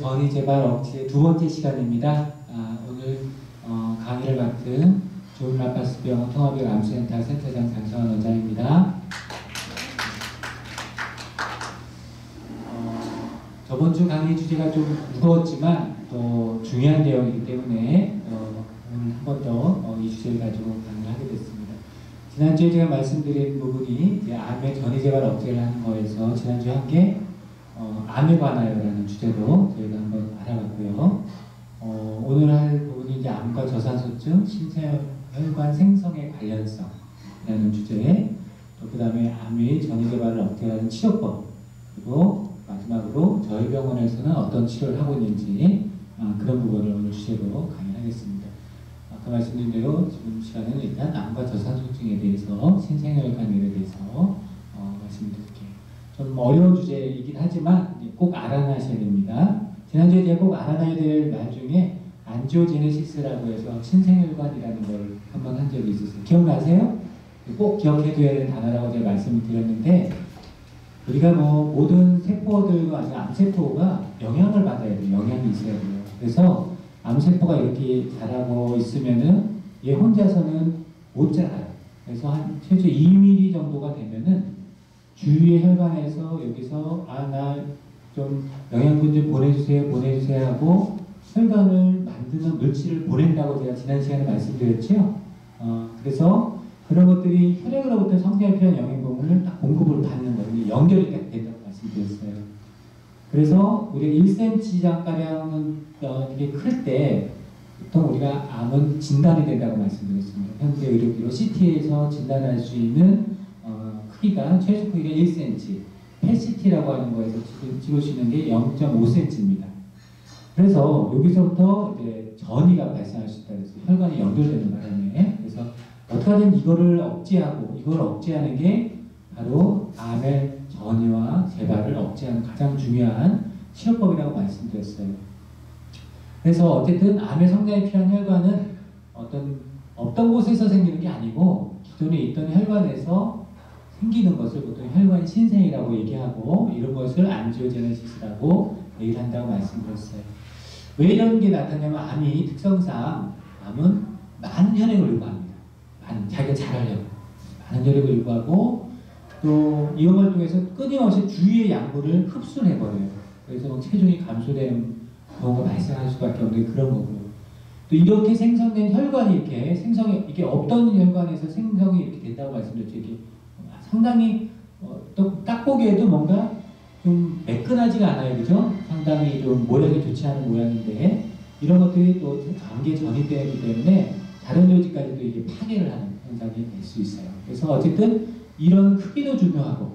전이재발 억제의 두 번째 시간입니다. 오늘 강의를 맡은 좋은 라파스 병원 통합의학 암센터 센터장 장성환 원장입니다. 저번 주 강의 주제가 좀 무거웠지만 또 중요한 내용이기 때문에 오늘 한 번 더 이 주제를 가지고 강의를 하게 됐습니다. 지난주에 제가 말씀드린 부분이 이제 암의 전이재발 억제를 하는 거에서 지난주에 한 게 암에 관하여라는 주제로 저희가 한번 알아봤고요. 오늘 할 부분이 이제 암과 저산소증, 신체혈관 생성의 관련성이라는 주제, 또 그 다음에 암의 전이재발을 억제하는 치료법, 그리고 마지막으로 저희 병원에서는 어떤 치료를 하고 있는지 그런 부분을 오늘 주제로 강의하겠습니다. 아까 말씀드린 대로 지금 시간에는 일단 암과 저산소증에 대해서, 신생혈관에 대해서 말씀드릴게요. 좀 어려운 주제이긴 하지만 꼭 알아놔셔야 됩니다. 지난주에 제가 꼭 알아놔야 될 말 중에 안지오제네시스라고 해서 신생혈관이라는 걸 한번 한 적이 있었어요. 기억나세요? 꼭 기억해둬야 되는 단어라고 제가 말씀을 드렸는데, 우리가 모든 세포들과 암세포가 영향을 받아야 돼요. 영향이 있어야 돼요. 그래서 암세포가 이렇게 자라고 있으면은 얘 혼자서는 못 자라요. 그래서 한 최소 2mm 정도가 되면은 주위의 혈관에서 여기서 나 좀 영양분 좀 보내주세요 하고 혈관을 만드는 물질을 보낸다고 제가 지난 시간에 말씀드렸죠. 그래서 그런 것들이 혈액으로부터 성장에 필요한 영양분을 딱 공급을 받는 거예요. 연결이 된다고 말씀드렸어요. 그래서 우리가 1cm가량은 이게 클 때 보통 우리가 암은 진단이 된다고 말씀드렸습니다. 현재 의료기로 CT에서 진단할 수 있는 크기가 최소 크기가 1cm, PET-CT라고 하는 거에서 찍을 수 있는 게 0.5cm입니다. 그래서 여기서부터 이제 전이가 발생할 수 있다. 그래서 혈관이 연결되는 바람에, 그래서 어떻게든 이걸 억제하는 게 바로 암의 전이와 재발을 억제하는 가장 중요한 치료법이라고 말씀드렸어요. 그래서 어쨌든 암의 성장에 필요한 혈관은 없던 곳에서 생기는 게 아니고 기존에 있던 혈관에서 생기는 것을 보통 혈관 신생이라고 얘기하고, 이런 것을 안지오제네시스라고 얘기를 한다고 말씀드렸어요. 왜 이런 게 나타나냐면, 암이 특성상 암은 많은 혈액을 요구합니다. 자기가 잘하려고 많은 혈액을 요구하고, 또 이런 걸 통해서 끊임없이 주위의 양분을 흡수를 해버려요. 그래서 체중이 감소되는 경우가 발생할 수밖에 없는 그런 거고요. 또 이렇게 생성된 혈관이 이게 없던 혈관에서 생성이 이렇게 된다고 말씀드렸죠. 이게 상당히 또 딱 보기에도 뭔가 좀 매끈하지가 않아요, 그죠? 상당히 좀 모양이 좋지 않은 모양인데, 이런 것들이 또 감기에 전이되기 때문에 다른 조직까지도 이게 파괴를 하는 현상이 될 수 있어요. 그래서 어쨌든 이런 크기도 중요하고,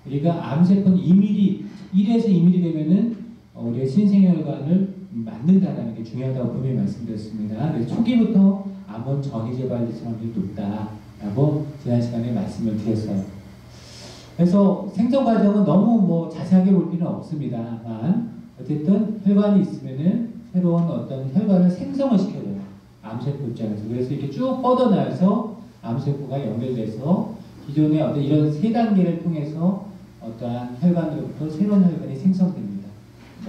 우리가 암세포는 2mm, 1에서 2mm 되면은 우리가 신생혈관을 만든다는 게 중요하다고 분명히 말씀드렸습니다. 그래서 초기부터 암은 전이재발 위험이 높다라고 지난 시간에 말씀을 드렸어요. 그래서 생성 과정은 너무 자세하게 볼 필요는 없습니다만, 어쨌든 혈관이 있으면은 새로운 어떤 혈관을 생성을 시켜줘요. 암세포 입장에서. 그래서 이렇게 쭉 뻗어나와서 암세포가 연결돼서 기존의 어떤 이런 세 단계를 통해서 어떠한 혈관으로부터 새로운 혈관이 생성됩니다.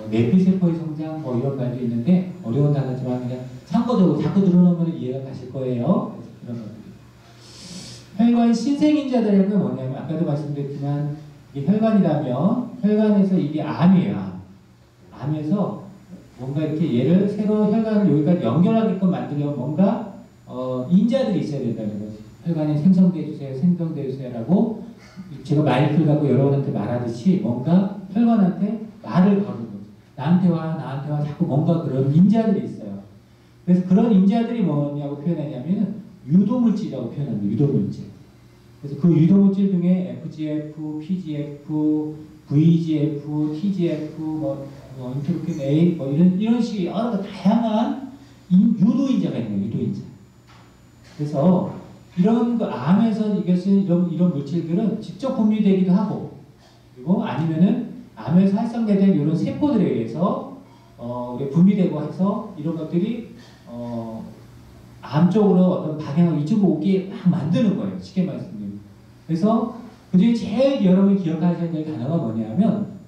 내피세포의 성장 이런 말도 있는데 어려운 단어지만 그냥 참고적으로 자꾸 들어놓으면 이해가 가실 거예요. 그래서 그런 것들. 혈관 신생인자들이라는 건 뭐냐면, 아까도 말씀드렸지만 이게 혈관이라면 혈관에서 이게 암이에요. 암에서 뭔가 이렇게 얘를 새로 혈관을 여기까지 연결하게끔 만들려면 뭔가 인자들이 있어야 된다는 거지. 혈관이 생성돼주세요라고 제가 마이크를 갖고 여러분한테 말하듯이 뭔가 혈관한테 말을 거는 거지. 나한테 와 자꾸 뭔가 그런 인자들이 있어요. 그래서 그런 인자들이 뭐냐고 표현하냐면 유도물질이라고 표현합니다. 유도물질. 그래서 그 유도물질 중에 FGF, PGF, VGF, TGF, 인터루킨 A, 이런 식의 여러 다양한 유도인자가 있는 거예요. 유도인자. 그래서 이런 암에서 이런 물질들은 직접 분비되기도 하고, 그리고 아니면은 암에서 활성화된 이런 세포들에 의해서 분비되고 해서 이런 것들이 암 쪽으로 어떤 방향을 이쪽으로 오게 막 만드는 거예요. 쉽게 말씀드리면. 그래서 그중에 제일 여러분이 기억하셔야 될 단어가 뭐냐면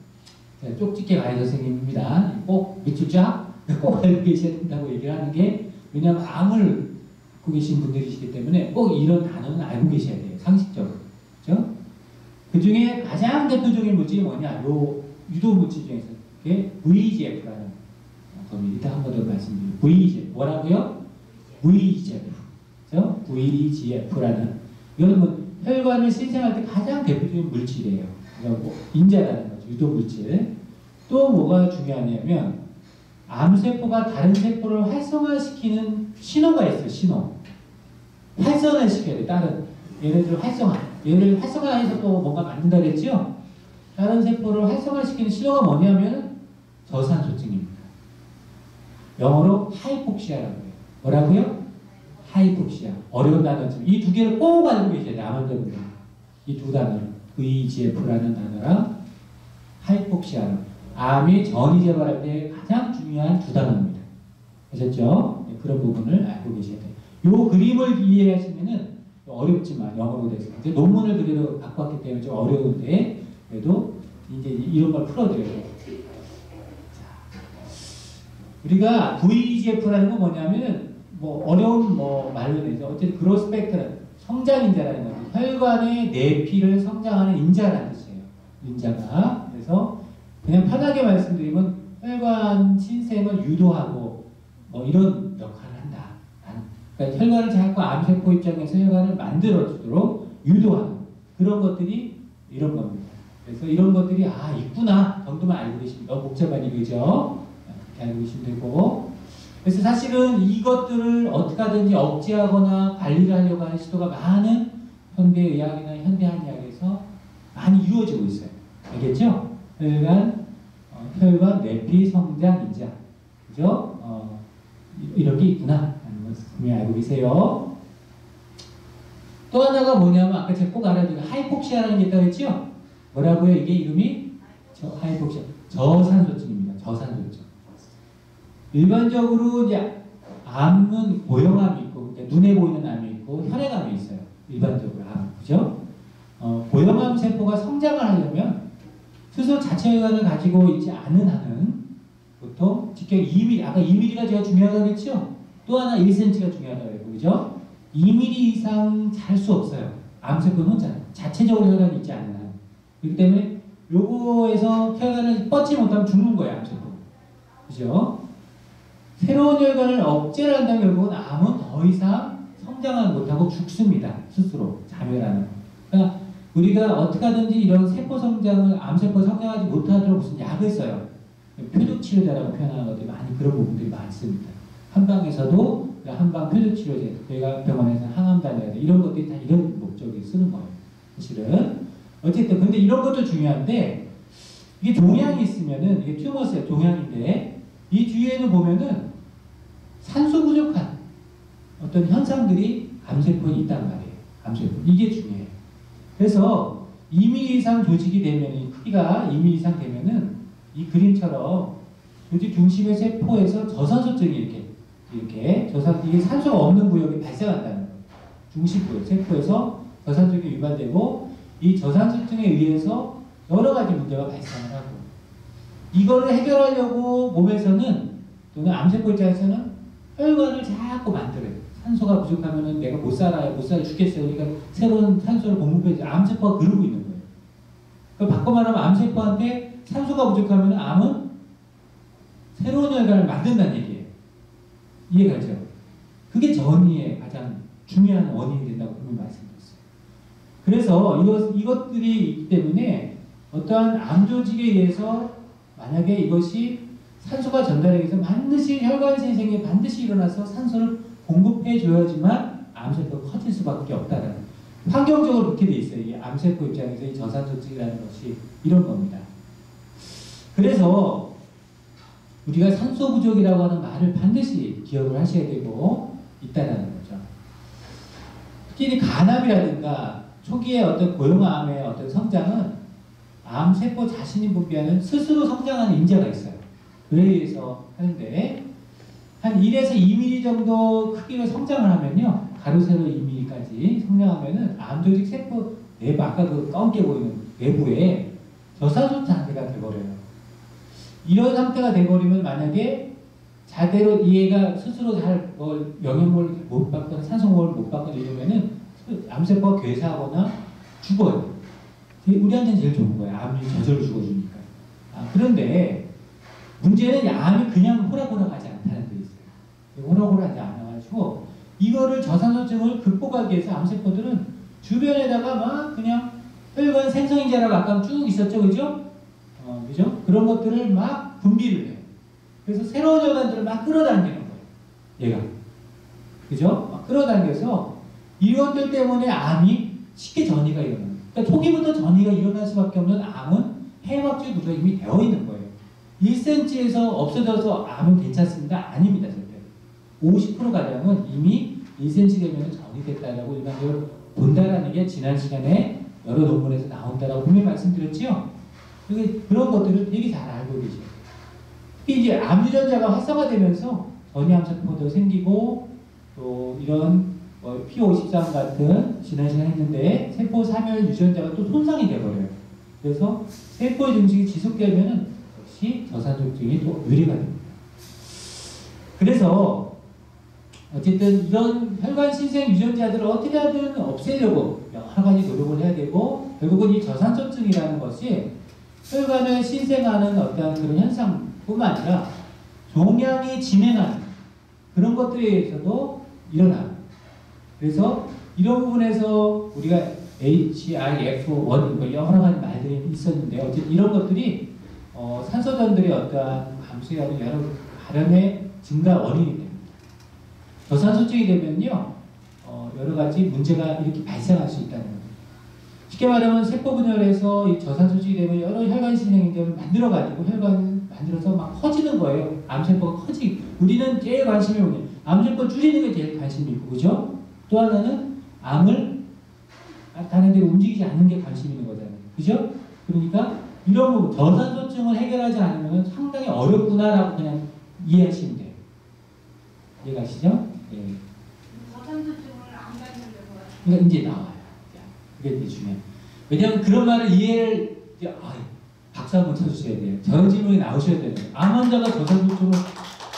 제가 쪽집게 가해 선생님입니다. 꼭 밑줄 쫙꼭 알고 계셔야 된다고 얘기를 하는 게, 왜냐하면 암을 갖고 계신 분들이시기 때문에 꼭 이런 단어는 알고 계셔야 돼요. 상식적으로. 그죠? 그 중에 가장 대표적인 물질이 뭐냐? 요 유도 물질 중에서 그게 VEGF라는 겁니다. 일단 한 번 더 말씀드릴게요. VEGF. 뭐라고요? VEGF. 그죠? VEGF라는. 이건 뭐 혈관을 신생할 때 가장 대표적인 물질이에요. 뭐 인자라는 거죠. 유도 물질. 또 뭐가 중요하냐면 암세포가 다른 세포를 활성화시키는 신호가 있어요. 신호. 활성화를 시켜야 돼. 다른 예를 들어 얘를 활성화해서 또 뭔가 만든다 그랬죠? 다른 세포를 활성화시키는 신호가 뭐냐면 저산소증입니다. 영어로 하이폭시아라고 해요. 뭐라고요? 하이폭시아. 어려운 단어죠. 이 두 개를 꼭 알고 계셔야 돼요. 암환자분들. 이 두 단어. VEGF라는 단어랑 하이폭시아라는. 암이 전이 재발할 때 가장 중요한 두 단어입니다. 아셨죠? 네, 그런 부분을 알고 계셔야 돼요. 요 그림을 이해하시면은 어렵지만 영어로 돼서 이제 논문을 그대로 갖고 왔기 때문에 좀 어려운데 그래도 이제 이런 걸 풀어드려요. 우리가 VEGF라는 건 뭐냐면 뭐 어려운 뭐 말로 내죠. 어쨌든 그로스 팩터는 성장 인자라는 거죠. 혈관의 내피를 성장하는 인자라는 뜻이에요. 인자가. 그래서 그냥 편하게 말씀드리면 혈관 신생을 유도하고 뭐 이런 역할을 한다. 그러니까 혈관을 자꾸 암세포 입장에서 혈관을 만들어주도록 유도하는 그런 것들이 이런 겁니다. 그래서 이런 것들이 있구나 정도만 알고 계시면 너무 복잡하니 그죠? 이렇게 알고 계시면 되고. 그래서 사실은 이것들을 어떻게 하든지 억제하거나 관리를 하려고 하는 시도가 많은 현대의학이나 현대한의학에서 많이 이루어지고 있어요. 알겠죠? 혈관 내피 성장 인자. 그죠? 이런 게 있구나. 라는 것을 분명히 알고 계세요. 또 하나가 뭐냐면 아까 제가 꼭 알아야 되는 하이폭시아라는 게 있다고 했죠? 뭐라고요? 이게 이름이 하이폭시아. 저산소증입니다. 저산소증. 일반적으로 이제 암은 고형암이 있고 그러니까 눈에 보이는 암이 있고 혈액암이 있어요. 일반적으로 암. 그죠? 고형암 세포가 성장을 하려면 스스로 자체 혈관을 가지고 있지 않은 한은 보통 직경 2mm, 아까 2mm가 제가 중요하다고 했죠? 또 하나 1cm가 중요하다고 했고, 그죠? 2mm 이상 잘 수 없어요. 암세포는 혼자. 자체적으로 혈관이 있지 않은 한. 그렇기 때문에 요거에서 혈관을 뻗지 못하면 죽는 거예요, 암세포. 그죠? 새로운 혈관을 억제를 한다면 결국은 암은 더 이상 성장을 못하고 죽습니다. 스스로. 자멸하는. 그러니까 우리가 어떻게 하든지 이런 세포 성장을, 암세포 성장하지 못하도록 무슨 약을 써요. 표적치료제라고 표현하는 것들이 많이 그런 부분들이 많습니다. 한방에서도 한방 표적치료제, 저희가 병원에서 항암단이라든지 이런 것들이 다 이런 목적에 쓰는 거예요. 사실은. 어쨌든 근데 이런 것도 중요한데 이게 종양이 있으면은 이게 튜머스예요. 종양인데 이 뒤에는 보면은 산소 부족한 어떤 현상들이 암세포에 있단 말이에요. 암세포. 이게 중요해요. 그래서 2mm 이상 조직이 되면, 크기가 2mm 이상 되면은 이 그림처럼 조직 중심의 세포에서 저산소증이 이게 산소가 없는 구역이 발생한다는 거예요. 중심부에 세포에서 저산소증이 유발되고 이 저산소증에 의해서 여러 가지 문제가 발생을 하고 이거를 해결하려고 몸에서는 또는 암세포 입장에서는 혈관을 자꾸 만들어요. 산소가 부족하면은 내가 못 살아요. 못 살아 죽겠어요. 그러니까 새로운 산소를 공급해서 암세포가 그러고 있는 거예요. 그걸 바꿔 말하면 암세포한테 산소가 부족하면 암은 새로운 혈관을 만든다는 얘기예요. 이해가죠? 그게 전이의 가장 중요한 원인이 된다고 분명히 말씀드렸어요. 그래서 이것들이 있기 때문에 어떠한 암 조직에 의해서 만약에 이것이 산소가 전달되기 위해서 반드시 혈관 생성이 반드시 일어나서 산소를 공급해 줘야지만 암세포가 커질 수밖에 없다는 환경적으로 그렇게 돼 있어요. 이 암세포 입장에서 이 저산소증이라는 것이 이런 겁니다. 그래서 우리가 산소 부족이라고 하는 말을 반드시 기억을 하셔야 되고 있다는 거죠. 특히 간암이라든가 초기의 어떤 고형암의 어떤 성장은 암세포 자신이 분비하는 스스로 성장하는 인자가 있어요. 그에 의해서 하는데 한 1에서 2mm 정도 크기로 성장을 하면요. 가로 세로 2mm까지 성장하면은 암조직 세포 내부, 아까 그 검게 보이는 내부에 저산소 상태가 돼버려요. 이런 상태가 돼버리면 만약에 자대로 얘가 스스로 잘 영양분을 못 받거나 산소공급을 못 받거나 이러면은 암세포가 괴사하거나 죽어요. 우리한테는 제일 좋은 거예요. 암이 저절로 죽어주니까. 그런데 문제는 암이 그냥 호락호락하지 않다는 게 있어요. 호락호락하지 않아가지고 이거를 저산소증을 극복하기 위해서 암세포들은 주변에다가 막 그냥 혈관 생성인자라고 아까 쭉 있었죠, 그죠? 그죠? 그런 것들을 막 분비를 해요. 그래서 새로운 혈관들을 막 끌어당기는 거예요. 얘가. 그죠? 막 끌어당겨서 이것들 때문에 암이 쉽게 전이가 일어나요. 그러니까 초기부터 전이가 일어날 수밖에 없는 암은 해막질 구조가 이미 되어 있는 거예요. 1cm에서 없어져서 암은 괜찮습니다. 아닙니다, 절대. 50%가량은 이미 1cm 되면 전이 됐다라고 일반적으로 본다라는 게 지난 시간에 여러 논문에서 나온다라고 분명히 말씀드렸죠? 그런 것들을 되게 잘 알고 계셔요. 특히 이제 암 유전자가 활성화되면서 전이암세포도 생기고 또 이런 P53 같은 지난 시간에 했는데 세포 사멸 유전자가 또 손상이 돼버려요. 그래서 세포의 증식이 지속되면은 역시 저산소증이 또 유리가 됩니다. 그래서 어쨌든 이런 혈관 신생 유전자들을 어떻게 하든 없애려고 여러 가지 노력을 해야 되고 결국은 이 저산소증이라는 것이 혈관을 신생하는 어떤 그런 현상뿐만 아니라 종양이 진행하는 그런 것들에 의해서도 일어나요. 그래서 이런 부분에서 우리가 HIF1 여러 가지 말들이 있었는데 어쨌든 이런 것들이 산소전들의 어떠한 감소하는 여러 발현의 증가 원인이 됩니다. 저산소증이 되면요 여러 가지 문제가 이렇게 발생할 수 있다는 거예요. 쉽게 말하면 세포 분열에서 이 저산소증이 되면 여러 혈관 신생인들을 만들어가지고 혈관을 만들어서 막 커지는 거예요. 암세포가 커지고 우리는 제일 관심이 뭐냐 암세포 줄이는 게 제일 관심이 있고 그죠? 또 하나는 암을 다른 데로 움직이지 않는 게 관심 있는 거잖아요. 그죠? 그러니까 이런 부분 저산소증을 해결하지 않으면 상당히 어렵구나라고 그냥 이해하시면 돼요. 이해가시죠? 예. 저산소증을 안 가지려고 그러니까 이제 나와요. 그게 이제 중요해요. 왜냐하면 그런 말을 이해를 박수 한번 쳐주셔야 돼요. 저런 질문이 나오셔야 돼요. 암 환자가 저산소증을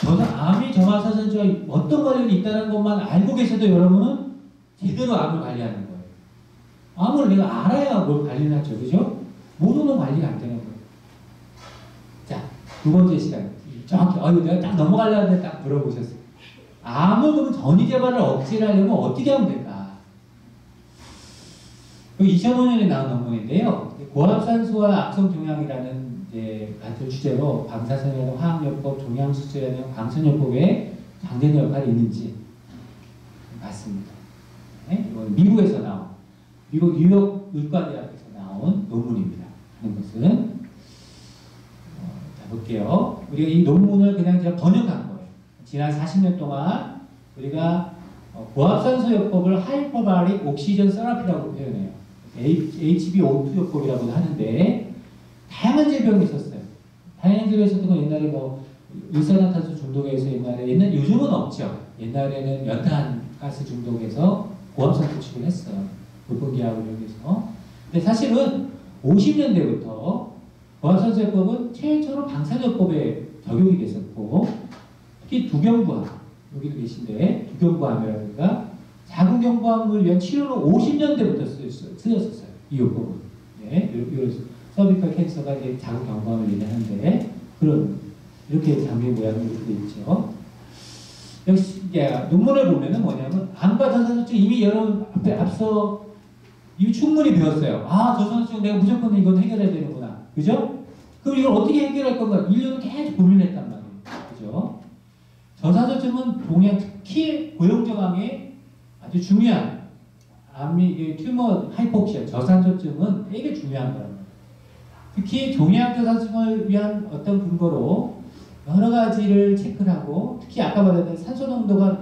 암이 저하사전증과 어떤 관련이 있다는 것만 알고 계셔도 여러분은 제대로 암을 관리하는 거예요. 암을 내가 알아야 뭘 관리를 하죠. 그죠? 모르는 관리가 안 되는 거예요. 자, 두 번째 시간. 정확히, 내가 딱 넘어가려고 했는데 딱 물어보셨어요. 암을 그러면 전이 재발을 억제하려면 어떻게 하면 될까? 2005년에 나온 논문인데요. 고압산소와 악성종양이라는 같은 주제로 방사선이라는 화학요법, 종양수술이라는 광선요법에 장전 역할이 있는지 봤습니다. 네? 이건 미국에서 나온, 미국 뉴욕 의과대학에서 나온 논문입니다. 하는 것은 자 볼게요. 우리가 이 논문을 그냥 제가 번역한 거예요. 지난 40년 동안 우리가 고압산소요법을 하이퍼바릭 옥시전 세라피라고 표현해요. HbO2 요법이라고도 하는데 다양한 질병이 있었어요. 다양한 질병이 있었던 건 옛날에 일산화탄소 중독에서 요즘은 없죠. 옛날에는 연탄가스 중독에서 고압산소 치료를 했어요. 높은기압을 이용해서. 근데 사실은 50년대부터 고압산소요법은 최초로 방사선요법에 적용이 됐었고 특히 두경부암, 여기도 계신데 두경부암이라든가 자궁경부암을 위한 치료로 50년대부터 쓰였었어요. 이 요법은. 네, 서비컬 캔서가 이제 자궁경부암을 얘기하는데 이렇게 장비 모양으로 이렇게 돼 있죠. 역시 논문을 보면은 뭐냐면 암과 저산소증 이미 여러분 앞서 이미 충분히 배웠어요. 저산소증 내가 무조건 이건 해결해야 되는구나. 그죠? 그럼 이걸 어떻게 해결할 건가? 1년을 계속 고민했단 말이에요. 그죠? 저산소증은 동양 특히 고형저항에 아주 중요한 암이 튜머 하이포크시아 저산소증은 되게 중요한 거랍니다. 특히 종양 저산소증을 위한 어떤 근거로 여러 가지를 체크를 하고 특히 아까 말했던 산소 농도가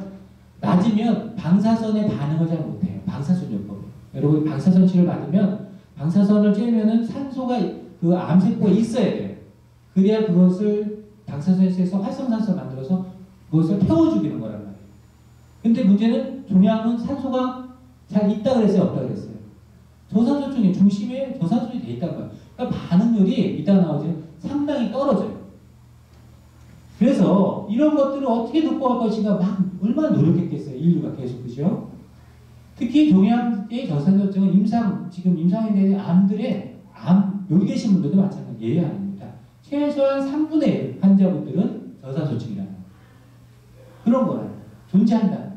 낮으면 방사선에 반응을 잘 못해요. 방사선요법. 여러분 방사선 치료를 받으면 방사선을 쬐면은 산소가 그 암세포가 있어야 돼요. 그래야 그것을 방사선에서 활성산소를 만들어서 그것을 태워주기는 거란 말이에요. 근데 문제는 종양은 산소가 잘 있다 그랬어요? 없다 그랬어요? 저산소증의 중심에 저산소이 돼 있단 말이에요. 그러니까 반응률이 이따 나오지만 상당히 떨어져요. 그래서 이런 것들을 어떻게 극복할 것인가 막 얼마나 노력했겠어요. 인류가 계속. 그죠? 특히 종양의 저산소증은 지금 임상에 대한 암들의 여기 계신 분들도 마찬가지 예외 아닙니다. 최소한 3분의 1 환자분들은 저산소증이라는 그런 거예요. 존재한다.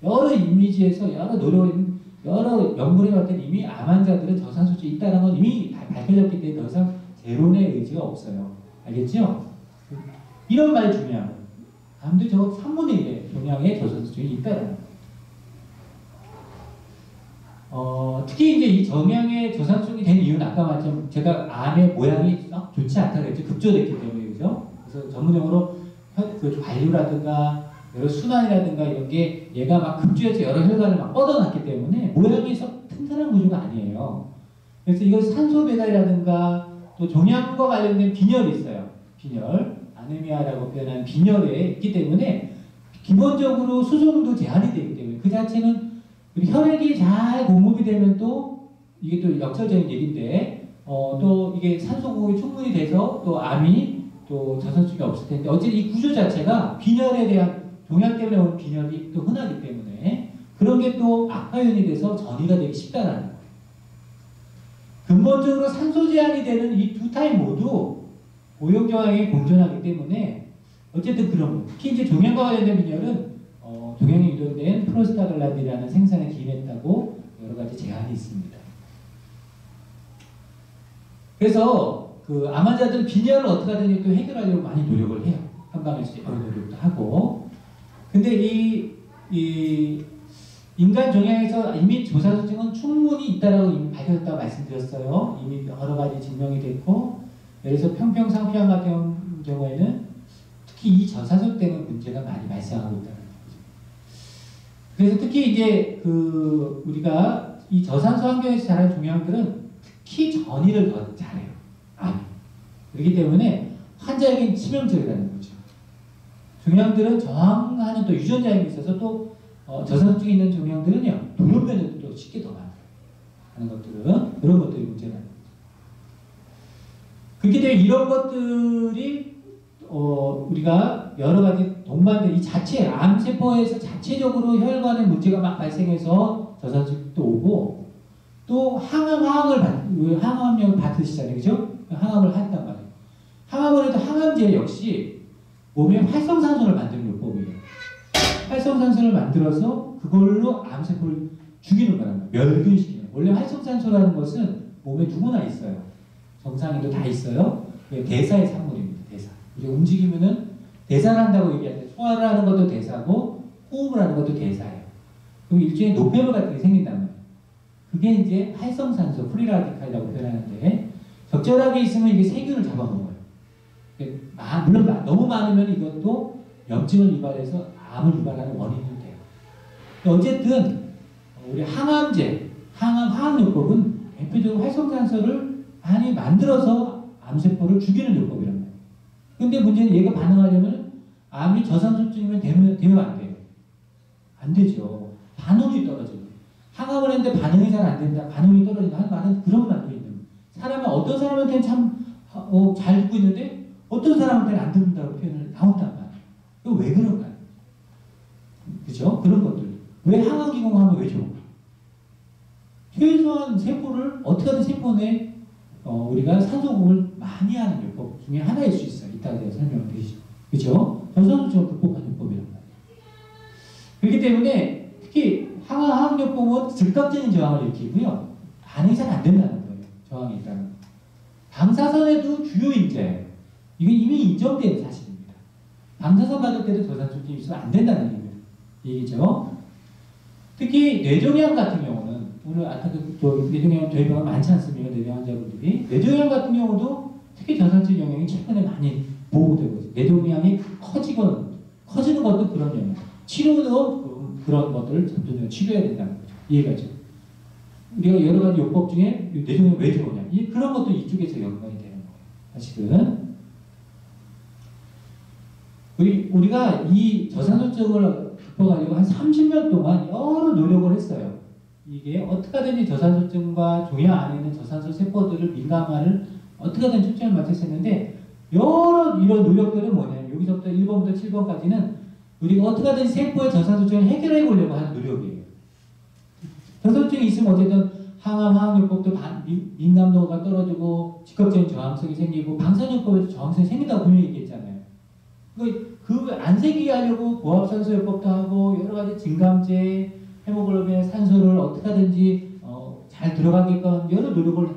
여러 이미지에서 여러 연구를 해봤더니 이미 암 환자들은 저산소증이 있다는 건 이미 다 밝혀졌기 때문에 더 이상 재론의 의지가 없어요. 알겠죠? 이런 말이 중요한 거예요. 암들 저 3분의 1의 종양의 저산소증이 있다는 거예요. 특히 이제 이 정양의 저산소증이 된 이유는 아까 말씀 제가 암의 모양이 썩 좋지 않다고 했죠. 급조됐기 때문에. 그죠? 그래서 전문용어로 그 관류라든가 여러 순환이라든가 이런 게 얘가 막 급주해서 여러 혈관을 막 뻗어놨기 때문에 모양이 썩 튼튼한 구조가 아니에요. 그래서 이건 산소 배달이라든가 또 종양과 관련된 빈혈이 있어요. 빈혈, 아네미아라고 표현하는 빈혈에 있기 때문에 기본적으로 수송도 제한이 되기 때문에 그 자체는 혈액이 잘 공급이 되면 또 이게 또 역설적인 얘기인데 또 이게 산소 공급이 충분히 돼서 또 암이 또 저산소증이 없을 텐데 어쨌든 이 구조 자체가 빈혈에 대한 종양 때문에 오는 빈혈이 또 흔하기 때문에 그런 게 또 악화 요인이 돼서 전이가 되기 쉽다라는 거예요. 근본적으로 산소 제한이 되는 이 두 타입 모두 오염정황에 공존하기 때문에 어쨌든 그런 거예요. 특히 이제 종양과 관련된 빈혈은 종양에 유도된 프로스타글란딘이라는 생산에 기인했다고 여러 가지 제한이 있습니다. 그래서 그 암 환자들은 빈혈을 어떻게 하든지 또 해결하려고 많이 노력을 해요. 한방에서 여러 노력도 하고. 근데 이 인간 종양에서 이미 저산소증은 충분히 있다라고 이미 밝혀졌다고 말씀드렸어요. 이미 여러 가지 증명이 됐고, 예를 들어서 평평상피암 같은 경우에는 특히 이 저산소 때문에 문제가 많이 발생하고 있다는 거죠. 그래서 특히 이제 그 우리가 이 저산소 환경에서 자란 종양들은 특히 전이를 더 잘해요. 그렇기 때문에 환자에겐 치명적이라는 거죠. 종양들은 저항하는 또 유전자에 있어서 또 저산소증이 있는 종양들은요 돌연변이도 또 쉽게 더 많아요. 하는 것들은 그런 것들이 문제라는 거죠. 그렇기 때문에 이런 것들이 우리가 여러 가지 동반된 이 자체 암세포에서 자체적으로 혈관에 문제가 막 발생해서 저산소증도 오고 또 항암력을 받으시잖아요, 그죠? 항암을 한단 말이에요. 항암을 해도 항암제 역시 몸에 활성산소를 만드는 요법이에요. 활성산소를 만들어서 그걸로 암세포를 죽이는 거란 말이에요. 멸균시키는 거예요. 원래 활성산소라는 것은 몸에 누구나 있어요. 정상인도 다 있어요. 대사의 산물입니다. 대사. 우리가 움직이면은 대사를 한다고 얘기하는데 소화를 하는 것도 대사고 호흡을 하는 것도 대사예요. 그럼 일종의 노폐물 같은 게 생긴단 말이에요. 그게 이제 활성산소, 프리라디칼이라고 표현하는데 적절하게 있으면 이게 세균을 잡아먹어요. 물론 너무 많으면 이것도 염증을 유발해서 암을 유발하는 원인이 돼요. 어쨌든 우리 항암제, 화학요법은 대표적으로 활성산소를 많이 만들어서 암세포를 죽이는 요법이란 말이에요. 근데 문제는 얘가 반응하려면 암이 저산소증이면 되면 안 돼요. 안 되죠. 반응이 떨어져요. 항암을 했는데 반응이 잘 안 된다. 반응이 떨어진다 하는 말은 그런 말도 있는 거예요. 사람은 어떤 사람한테는 참 잘 듣고 있는데 어떤 사람한테는 안 듣는다고 표현을 나온단 말이에요. 이거 왜 그런가요? 그죠? 그런 것들. 왜 항암기공하면 왜 좋은가? 최소한 세포를 어떻게 하든 세포 내에 우리가 산소공을 많이 하는 요법 중에 하나일 수 있어요. 이따가 제가 설명을 드리죠. 그죠? 저산소증을 극복하는 요법이란 말이에요. 그렇기 때문에 특히 항암요법은 즉각적인 저항을 일으키고요. 반응이 잘 안 된다는 거예요. 저항이 있다는 거. 방사선에도 주요 인자예요. 이게 이미 인정된 사실입니다. 방사선 받을 때도 저산소증이 있으면 안 된다는 얘기죠. 특히 뇌종양 같은 경우는 오늘 아까 뇌종양 저희 병원 많지 않습니까? 뇌종양 환자분들이 뇌종양 같은 경우도 특히 저산소증 영향이 최근에 많이 보고되고 있어요. 뇌종양이 커지는 것도 그런 영향. 치료도 그런 것들을 전투적으로 치료해야 된다는 거죠. 이해가죠? 우리가 여러 가지 요법 중에 뇌종양이 왜 들어오냐. 그런 것도 이쪽에서 연관이 되는 거예요. 사실은. 우리가 이 저산소증을 극복하려고 한 30년 동안 여러 노력을 했어요. 이게 어떻게 하든지 저산소증과 종양 안에 있는 저산소 세포들을 민감화를 어떻게 하든 초점을 맞춰서 했는데 여러 이런 노력들은 뭐냐면 뭐냐면 여기서부터 1번부터 7번까지는 우리가 어떻게 하든지 세포의 저산소증을 해결해 보려고 하는 노력이에요. 저산소증이 있으면 어쨌든 항암, 항암요법도 민감도가 떨어지고 직접적인 저항성이 생기고 방사선요법에도 저항성이 생긴다고 분명히 얘기했잖아요. 그 안 생기게 하려고 고압산소요법도 하고 여러 가지 진감제, 헤모글로빈의 산소를 어떻게 하든지 잘 들어가게끔 여러 노력을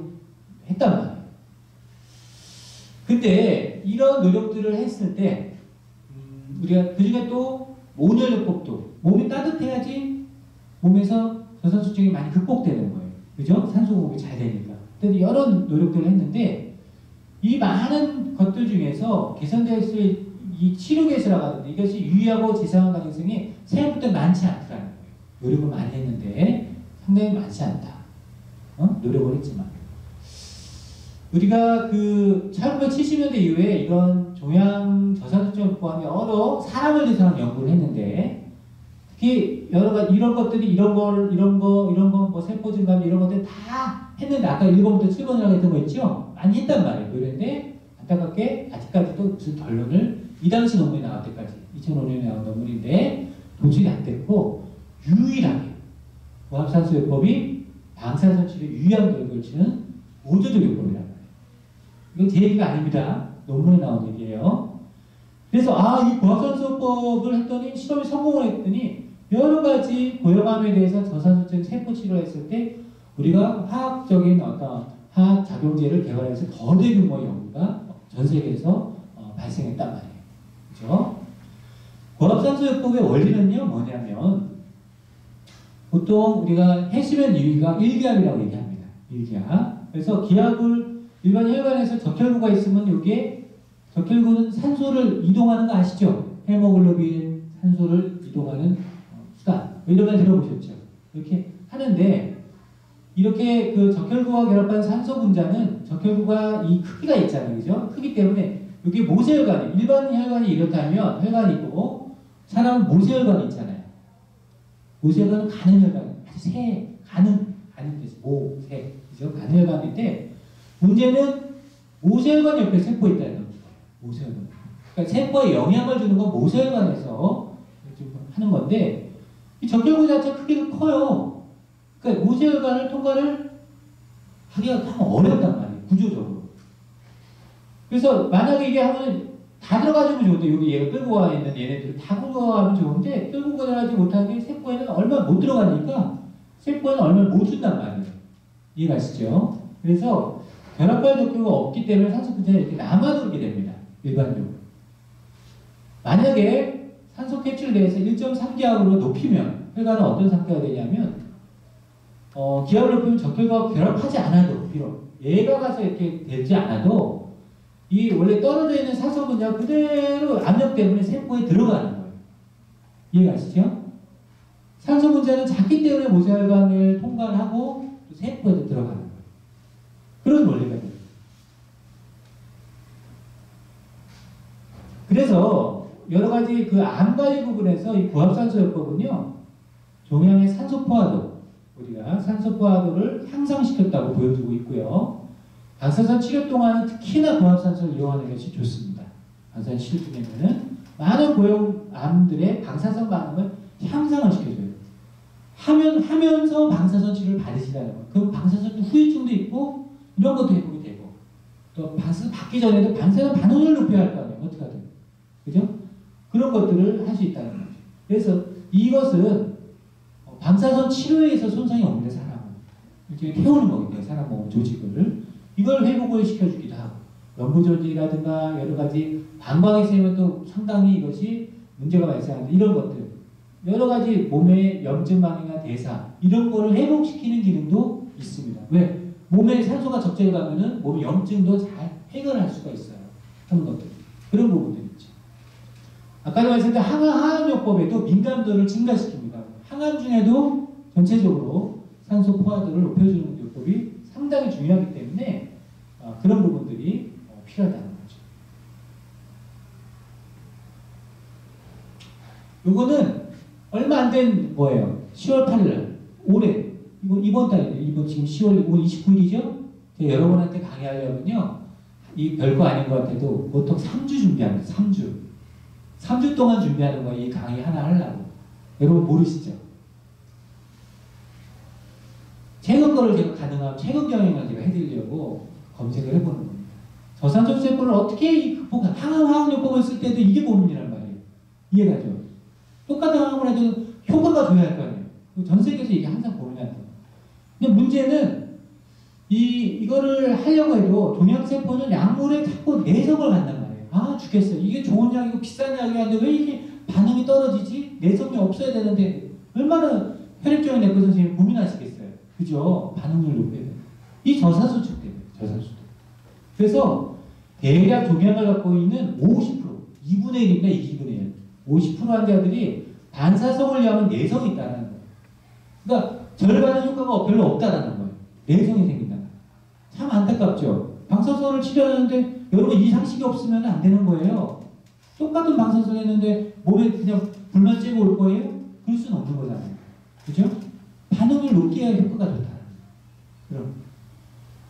했단 말이에요. 근데 이런 노력들을 했을 때 우리가 그중에 또 온열요법도 몸이 따뜻해야지 몸에서 저산소증이 많이 극복되는 거예요. 그죠? 산소 공급이 잘 되니까. 근데 여러 노력들을 했는데 이 많은 것들 중에서 개선될 이 치료계수라고 하는데 이것이 유의하고 재사용 가능성이 생각보다 많지 않더라는 거예요. 노력을 많이 했는데 상당히 많지 않다. 노력을 했지만 우리가 그 1970년대 이후에 이런 종양 저산소증을 포함해 여러 사람을 대상으로 연구를 했는데 특히 여러 가지 이런 것들이 이런 거 뭐 세포 증감 이런 것들 다 했는데 아까 1번부터 7번이라고 했던 거 있죠? 많이 했단 말이에요. 그런데 안타깝게 아직까지도 무슨 결론을 이 당시 논문이 나올 때까지 2005년에 나온 논문인데 도출이 안 됐고 유일하게 고압산소요법이 방사선 치료에 유의한 결과를 치는 보조적 요법이란 말이에요. 이건 제 얘기가 아닙니다. 논문에 나온 얘기예요. 그래서 이 고압산소요법을 했더니 실험이 성공을 했더니 여러 가지 고혈압에 대해서 저산소증 세포 치료를 했을 때 우리가 화학적인 어떤 화학 작용제를 개발해서 거대 규모의 연구가 전 세계에서 발생했단 말이에요. 그죠? 고압산소요법의 원리는요, 뭐냐면, 보통 우리가 해수면 2위가 1기압이라고 얘기합니다. 1기압. 그래서 기압을 일반 혈관에서 적혈구가 있으면 여기에 적혈구는 산소를 이동하는 거 아시죠? 헤모글로빈 산소를 이동하는 수단. 이런 말 들어보셨죠? 이렇게 하는데, 이렇게 그 적혈구와 결합한 산소 분자는 적혈구가 이 크기가 있잖아요. 그죠? 크기 때문에 여기 모세혈관이, 일반 혈관이 이렇다면 혈관이고, 사람은 모세혈관이 있잖아요. 모세혈관은 가는 혈관, 아주 가는 뜻, 모세, 그죠? 가는 혈관인데, 문제는 모세혈관 옆에 세포 있다는 겁니다. 모세혈관. 그러니까 세포에 영향을 주는 건 모세혈관에서 하는 건데, 이 적혈구 자체 크기가 커요. 그러니까 모세혈관을 통과를 하기가 참 어렵단 말이에요. 구조적으로. 그래서 만약에 이게 하면 다 들어가주면 좋은데 여기 얘가 끌고 와 있는 얘네들을 다 끌고 가면 좋은데 끌고 가지 못하는 게 세포에는 얼마 못 들어가니까 세포에는 얼마 못 준단 말이에요. 이해가시죠? 그래서 결합발 적혈구가 없기 때문에 산소 분자가 이렇게 남아돌게 됩니다. 일반적으로. 만약에 산소 캡슐 내에서 1.3기압으로 높이면 혈관은 어떤 상태가 되냐면 기압을 높이면 적혈구가 결합하지 않아도 비록 얘가 가서 이렇게 되지 않아도 이 원래 떨어져 있는 산소 분자가 그대로 압력 때문에 세포에 들어가는 거예요. 이해가시죠? 산소 분자는 작기 때문에 모세혈관을 통과를 하고 또 세포에도 들어가는 거예요. 그런 원리가 돼요. 그래서 여러 가지 그 암관리 부분에서 이 고압산소요법은요, 종양의 산소 포화도, 우리가 산소 포화도를 향상시켰다고 보여주고 있고요. 방사선 치료 동안은 특히나 고압산소를 이용하는 것이 좋습니다. 방사선 치료 중에는 많은 고용암들의 방사선 반응을 향상을 시켜줘요. 하면서 방사선 치료를 받으시라는 거예요. 그럼 방사선 후유증도 있고 이런 것도 회복이 되고 또 방사선 받기 전에도 방사선 반응을 높여야 할 거 아니에요. 어떻게 하든. 그죠? 그런 것들을 할 수 있다는 거죠. 그래서 이것은 방사선 치료에 의해서 손상이 없는데 사람은 이렇게 태우는 거거든요. 사람 몸 조직을. 이걸 회복을 시켜주기도 하고 연부조직이라든가 여러 가지 방광이 세면 또 상당히 이것이 문제가 발생하는데 이런 것들 여러 가지 몸의 염증 반응이나 대사 이런 거를 회복시키는 기능도 있습니다. 왜? 몸에 산소가 적절히 가면은 몸의 염증도 잘 해결할 수가 있어요. 하는 것들 그런 부분들이 있죠. 아까도 말씀드린 항암요법에도 민감도를 증가시킵니다. 항암 중에도 전체적으로 산소 포화도를 높여주는 요법이 상당히 중요하기 때문에 그런 부분들이 필요하다는 거죠. 요거는 얼마 안 된 뭐예요? 10월 8일 날 올해 이번 달이에요. 이번 지금 10월 29일이죠? 제가 여러분한테 강의하려면요 이 별거 아닌 것 같아도 보통 3주 준비합니다. 3주 3주 동안 준비하는 거예요. 이 강의 하나 하려고. 여러분 모르시죠? 최근 거를 제가 가능하면 최근 경영을 제가 해드리려고 검색을 해보는 겁니다. 저산소세포를 어떻게 극복하, 항암화학요법을 쓸 때도 이게 고민이란 말이에요. 이해가죠? 똑같은 항암을 해도 효과가 줘야 할 거 아니에요. 전 세계에서 이게 항상 고민한다. 근데 문제는 이거를 하려고 해도 종양세포는 약물에 자꾸 내성을 갖는 말이에요. 아, 죽겠어요. 이게 좋은 약이고 비싼 약이었는데 왜 이게 반응이 떨어지지? 내성이 없어야 되는데 얼마나 혈액종의 내과 선생님이 고민하시겠어요. 그죠? 반응을 높여야 돼요. 이 저산소축 때문에, 저산소축. 그래서 대략 종양을 갖고 있는 50%, 2분의 1입니다. 2분의 1. 50% 환자들이 반사성을 위하면 내성이 있다는 거예요. 그러니까 절반의 효과가 별로 없다라는 거예요. 내성이 생긴다. 참 안타깝죠. 방사선을 치료하는데 여러분 이 상식이 없으면 안 되는 거예요. 똑같은 방사선 했는데 몸에 그냥 불만 쬐고 올 거예요? 그럴 수는 없는 거잖아요. 그죠? 반응을 높게 해야 효과가 좋다. 그럼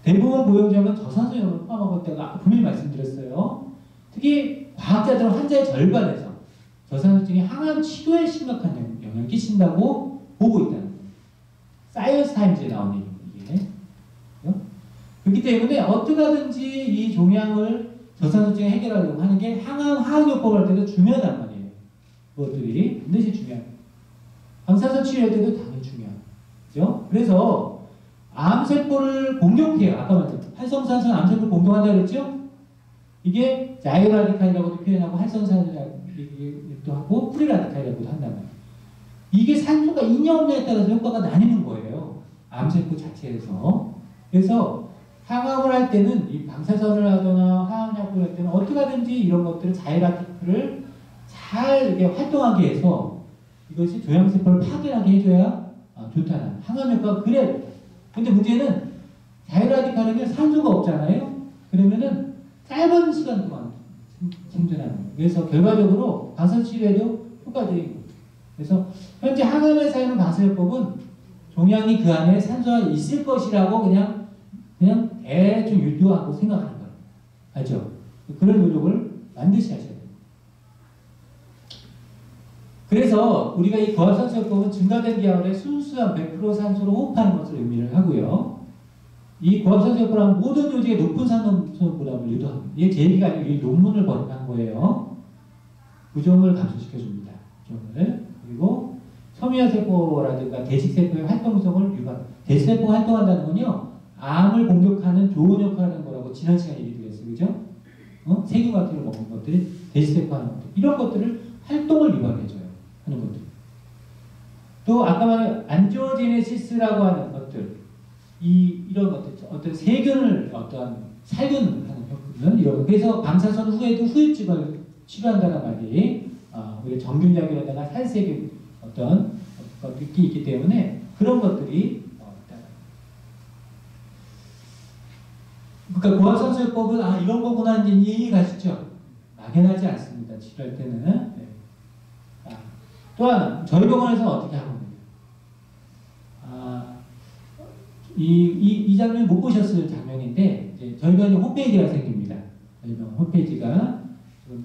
대부분 고용자는 저산소염을 포함하고 있다가 분명히 말씀드렸어요. 특히 과학자들은 환자의 절반에서 저산소증이 항암 치료에 심각한 영향을 끼친다고 보고 있다는 거예요. 사이언스 타임즈에 나온 얘기입니다. 이게. 그렇기 때문에 어떻게 하든지 이 종양을 저산소증을 해결하려고 하는 게 항암 화학요법을 할 때도 중요하단 말이에요. 그것들이 반드시 중요해요. 방사선 치료할 때도 당연히 중요하죠. 그래서 암세포를 공격해요. 아까 말했죠. 활성산소는 암세포를 공격한다 그랬죠? 이게 자이오라디칼이라고도 표현하고 활성산소라고도 하고 프리라디칼이라고도 한단 말이에요. 이게 산소가 있냐 없냐에 따라서 효과가 나뉘는 거예요. 암세포 자체에서. 그래서 항암을 할 때는 이 방사선을 하거나 화학약을 할 때는 어떻게 하든지 이런 것들을 자이오라디칼을 잘 이렇게 활동하게 해서 이것이 종양세포를 파괴하게 해줘야 좋다는 항암 효과가 그래야 돼요. 근데 문제는 자이오라디칼은 산소가 없잖아요. 그러면은 짧은 시간 동안 생존하는 거예요. 그래서 결과적으로 방사선 치료에도 효과적인 거예요. 그래서 현재 항암에 사용하는 방사요법은 종양이 그 안에 산소가 있을 것이라고 그냥 대충 유도하고 생각하는 거예요. 알죠? 그런 노력을 반드시 하셔야 돼요. 그래서 우리가 이 고압산소요법은 증가된 기압에 순수한 100% 산소로 호흡하는 것을 의미를 하고요. 이 고압산소요법을 하면 모든 요직에 높은 산소보담을 유도합니다. 이게 제 얘기가 아니고 이 논문을 번역한 거예요. 부종을 감소시켜줍니다. 부종을. 그리고 섬유화세포라든가 대식세포의 활동성을 유발. 대식세포가 활동한다는 건요. 암을 공격하는 좋은 역할을 하는 거라고 지난 시간에 얘기 드렸어요. 그죠? 세균과태를 먹는 것들이 대식세포 하는 것들. 이런 것들을 활동을 유발해줘요. 하는 것들. 또 아까 말한 안지오제네시스라고 하는 것들. 이런 것들. 어떤 세균을 어떠한 살균을 하는 효과는 이런 것. 그래서 방사선 후에도 후유증을 치료한다는 말이 우리 정균작용에다가 살세균 어떤 것들이 있기 때문에 그런 것들이 그러니까 고압산소요법은 이런 거구나 이제 이해 가시죠? 막연하지 않습니다. 치료할 때는. 네. 또 하나 저희 병원에서는 어떻게 하거든요. 이 장면 못 보셨을 장면인데 이제 저희 병원 홈페이지가 생깁니다. 저희 병원 홈페이지가 지금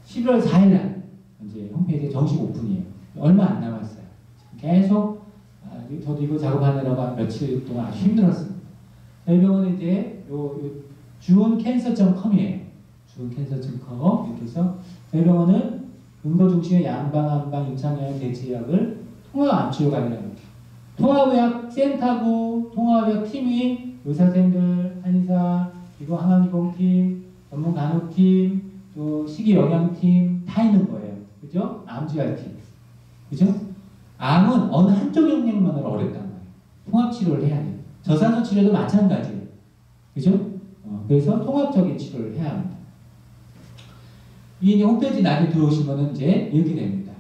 11월 4일날 이제 홈페이지 정식 오픈이에요. 얼마 안 남았어요. 계속 저도 이거 작업하느라고 며칠 동안 아주 힘들었습니다. 저희 병원은 이제 주은캔서.com이에요. 주은캔서.com 이렇게 해서 저희 병원은 근거 중심의 양방, 한방, 임상의학, 대체의학을 통합암치료관이라고 통합의학 센터고 통합의학 팀이 의사생들, 한의사, 그리고 항암기공팀, 전문 간호팀, 또 식이영양팀 다 있는 거예요. 그죠? 암치료팀. 그죠? 암은 어느 한쪽 영역만으로 어렵단 말이에요. 통합치료를 해야 돼요. 저산소 치료도 마찬가지예요. 그죠? 그래서 통합적인 치료를 해야 합니다. 이 홈페이지 나중에 들어오시면은 이제 이렇게 됩니다.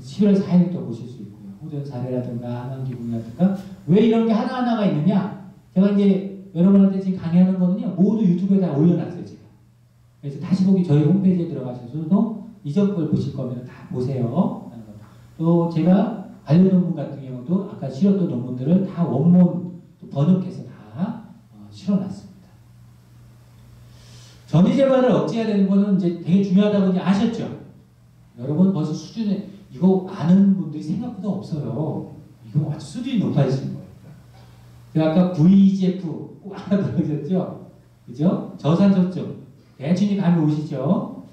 11월 4일부터 보실 수 있고요. 호전 사례라든가 항암기공이라든가 왜 이런 게 하나하나가 있느냐? 제가 이제 여러분한테 지금 강의하는 거는요. 모두 유튜브에 다 올려놨어요. 제가. 그래서 다시 보기 저희 홈페이지에 들어가셔서도 이전 걸 보실 거면 다 보세요. 또 제가 관련 논문 같은 경우도 아까 실었던 논문들을 다 원문 번역해서 다 실어놨습니다. 전이 재발을 억제해야 되는 거는 이제 되게 중요하다고 이제 아셨죠? 여러분 벌써 수준에 이거 아는 분들이 생각보다 없어요. 이거 아주 수준이 높아지신 거예요. 제가 아까 VEGF 꼭 하나 들어오셨죠? 그죠? 저산소증 대충이 감이 오시죠?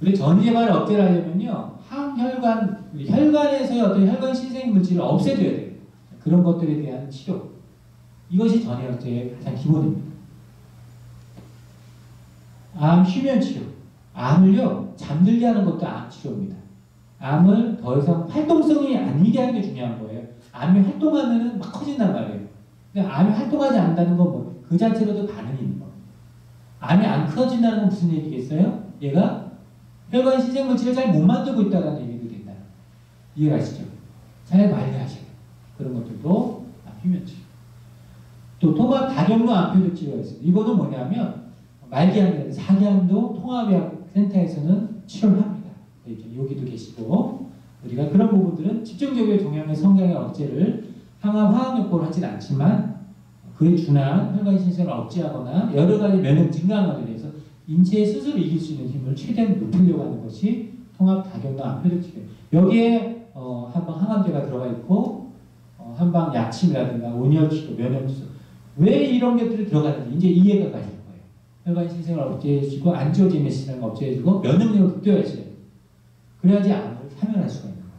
우리 전이개발 억제를 하려면요 항혈관 우리 혈관에서의 어떤 혈관 신생 물질을 없애줘야 돼요. 그런 것들에 대한 치료 이것이 전이 억제의 가장 기본입니다. 암 휴면 치료 암을요 잠들게 하는 것도 암 치료입니다. 암을 더 이상 활동성이 아니게 하는 게 중요한 거예요. 암이 활동하면 막 커진단 말이에요. 근데 암이 활동하지 않는다는 건 뭐 그 자체로도 반응이 있는 겁니다. 암이 안 커진다는 건 무슨 얘기겠어요? 얘가 혈관 신생물질을 잘 못 만들고 있다는 얘기도 된다. 이해가시죠? 잘 관리하셔야 돼요. 그런 것들도 암 휴면 치료. 또 통합 다경로 암표적 치료가 있습니다. 이거는 뭐냐면 말기암이나 사기암도 통합의학 센터에서는 치료를 합니다. 여기도 계시고 우리가 그런 부분들은 집중적으로 종양의 성장의 억제를 항암 화학요법을 하진 않지만 그에 준한 혈관 신생을 억제하거나 여러 가지 면역 증강을 위해서 인체의 스스로 이길 수 있는 힘을 최대한 높이려고 하는 것이 통합 다경로 암표적 치료. 여기에 한방 항암제가 들어가 있고 한방 약침이라든가 온열 치료, 면역 치료 왜 이런 것들이 들어가는지 이제 이해가 가실 거예요. 혈관 신생을 억제해주고 안지오제네시스라는 걸 억제해주고 면역력을 극대화해줘야 돼요. 그래야지 암을 사면할 수가 있는 거예요.